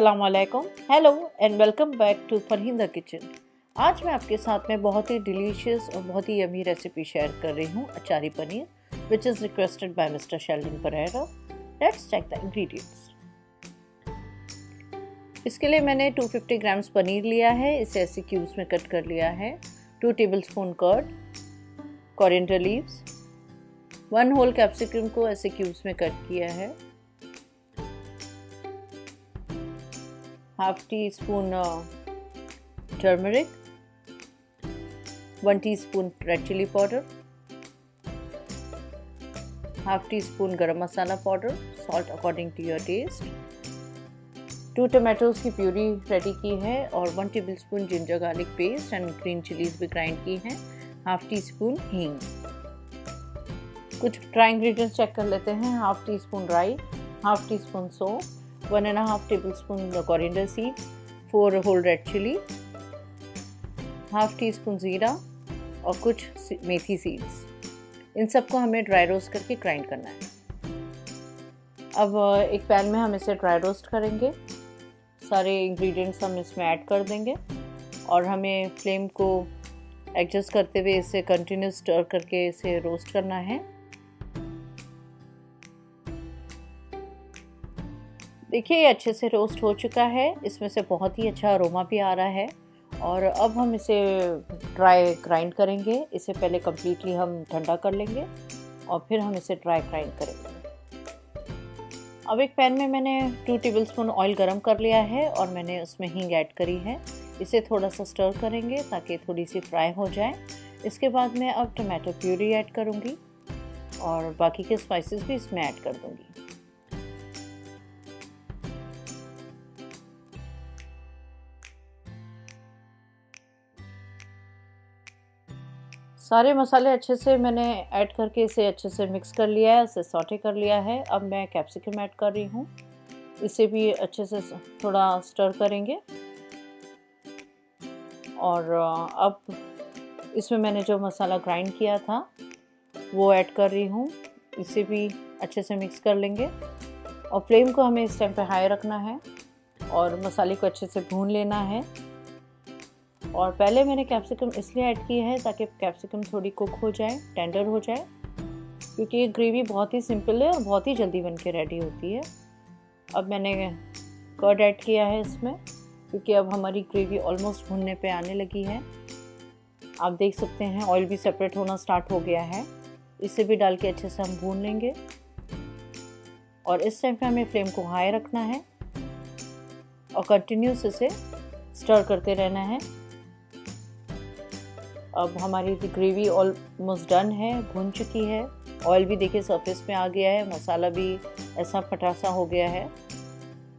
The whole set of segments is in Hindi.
अस्सलाम वालेकुम, hello and welcome back to Farheen the kitchen. आज मैं आपके साथ में बहुत ही डिलीशियस और बहुत ही यमी रेसिपी शेयर कर रही हूँ, achari paneer, which is requested by mister Sheldon Pereira. Let's check the ingredients. इसके लिए मैंने 250 ग्राम्स पनीर लिया है, इसे ऐसे क्यूब्स में कट कर लिया है। 2 tablespoon curd, coriander leaves, 1 whole capsicum को ऐसे क्यूब्स में कट किया है, half teaspoon turmeric, 1 teaspoon red chilli powder, half teaspoon garam masala powder, salt according to your taste, 2 tomatoes की प्यूरी रेडी की है और 1 tablespoon ginger garlic paste and green chillies भी ग्राइंड की हैं, हाफ टी स्पून हींग। कुछ ड्राई इंग्रेडिएंट्स चेक कर लेते हैं। हाफ टी स्पून राई, हाफ टी स्पून सौंफ, 1.5 tablespoon coriander seeds, 4 whole red chilli, half teaspoon ज़ीरा और कुछ मेथी सीड्स। इन सबको हमें ड्राई रोस्ट करके ग्राइंड करना है। अब एक पैन में हम इसे ड्राई रोस्ट करेंगे। सारे इंग्रेडिएंट्स हम इसमें ऐड कर देंगे और हमें फ्लेम को एडजस्ट करते हुए इसे कंटिन्यूस स्टर करके इसे रोस्ट करना है। देखिए ये अच्छे से रोस्ट हो चुका है, इसमें से बहुत ही अच्छा अरोमा भी आ रहा है। और अब हम इसे ड्राई ग्राइंड करेंगे। इसे पहले कम्प्लीटली हम ठंडा कर लेंगे और फिर हम इसे ड्राई ग्राइंड करेंगे। अब एक पैन में मैंने 2 टेबलस्पून ऑयल गरम कर लिया है और मैंने उसमें हींग ऐड करी है। इसे थोड़ा सा स्टर करेंगे ताकि थोड़ी सी फ्राई हो जाए। इसके बाद मैं अब टमाटो प्यूरी ऐड करूँगी और बाकी के स्पाइसेस भी इसमें ऐड कर दूँगी। सारे मसाले अच्छे से मैंने ऐड करके इसे अच्छे से मिक्स कर लिया है, इसे सॉटे कर लिया है। अब मैं कैप्सिकम ऐड कर रही हूँ, इसे भी अच्छे से थोड़ा स्टर करेंगे। और अब इसमें मैंने जो मसाला ग्राइंड किया था वो ऐड कर रही हूँ, इसे भी अच्छे से मिक्स कर लेंगे। और फ्लेम को हमें इस टाइम पे हाई रखना है और मसाले को अच्छे से भून लेना है। और पहले मैंने कैप्सिकम इसलिए ऐड की है ताकि कैप्सिकम थोड़ी कुक हो जाए, टेंडर हो जाए, क्योंकि ये ग्रेवी बहुत ही सिंपल है और बहुत ही जल्दी बन के रेडी होती है। अब मैंने कर्ड ऐड किया है इसमें, क्योंकि अब हमारी ग्रेवी ऑलमोस्ट भुनने पे आने लगी है। आप देख सकते हैं ऑयल भी सेपरेट होना स्टार्ट हो गया है। इसे भी डाल के अच्छे से हम भून लेंगे और इस टाइम पे हमें फ्लेम को हाई रखना है और कंटिन्यूस इसे स्टर करते रहना है। अब हमारी ग्रेवी ऑलमोस्ट डन है, भुन चुकी है। ऑयल भी देखिए सरफेस में आ गया है, मसाला भी ऐसा फटासा हो गया है।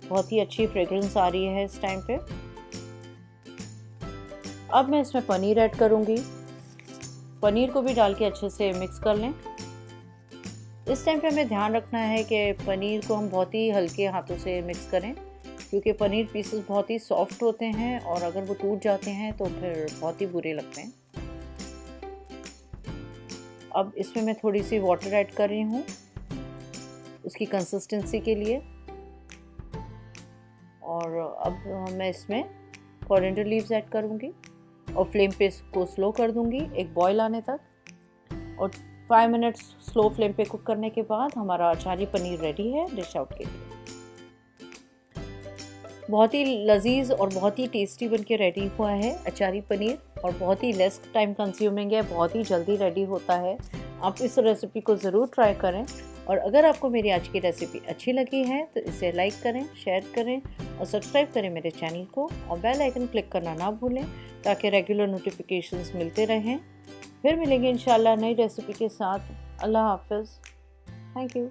बहुत ही अच्छी फ्रेग्रेंस आ रही है इस टाइम पे। अब मैं इसमें पनीर ऐड करूँगी। पनीर को भी डाल के अच्छे से मिक्स कर लें। इस टाइम पे हमें ध्यान रखना है कि पनीर को हम बहुत ही हल्के हाथों से मिक्स करें, क्योंकि पनीर पीसेस बहुत ही सॉफ्ट होते हैं और अगर वो टूट जाते हैं तो फिर बहुत ही बुरे लगते हैं। अब इसमें मैं थोड़ी सी वाटर ऐड कर रही हूँ उसकी कंसिस्टेंसी के लिए। और अब मैं इसमें कोरिएंडर लीव्स ऐड करूँगी और फ्लेम पे इसको स्लो कर दूँगी एक बॉयल आने तक। और 5 मिनट्स स्लो फ्लेम पे कुक करने के बाद हमारा अचारी पनीर रेडी है डिश आउट के लिए। बहुत ही लजीज और बहुत ही टेस्टी बनके रेडी हुआ है अचारी पनीर और बहुत ही लेस टाइम कंज्यूमिंग है, बहुत ही जल्दी रेडी होता है। आप इस रेसिपी को ज़रूर ट्राई करें और अगर आपको मेरी आज की रेसिपी अच्छी लगी है तो इसे लाइक करें, शेयर करें और सब्सक्राइब करें मेरे चैनल को और बेल आइकन क्लिक करना ना भूलें ताकि रेगुलर नोटिफिकेशंस मिलते रहें। फिर मिलेंगे इंशाल्लाह नई रेसिपी के साथ। अल्लाह हाफ़िज़। Thank you.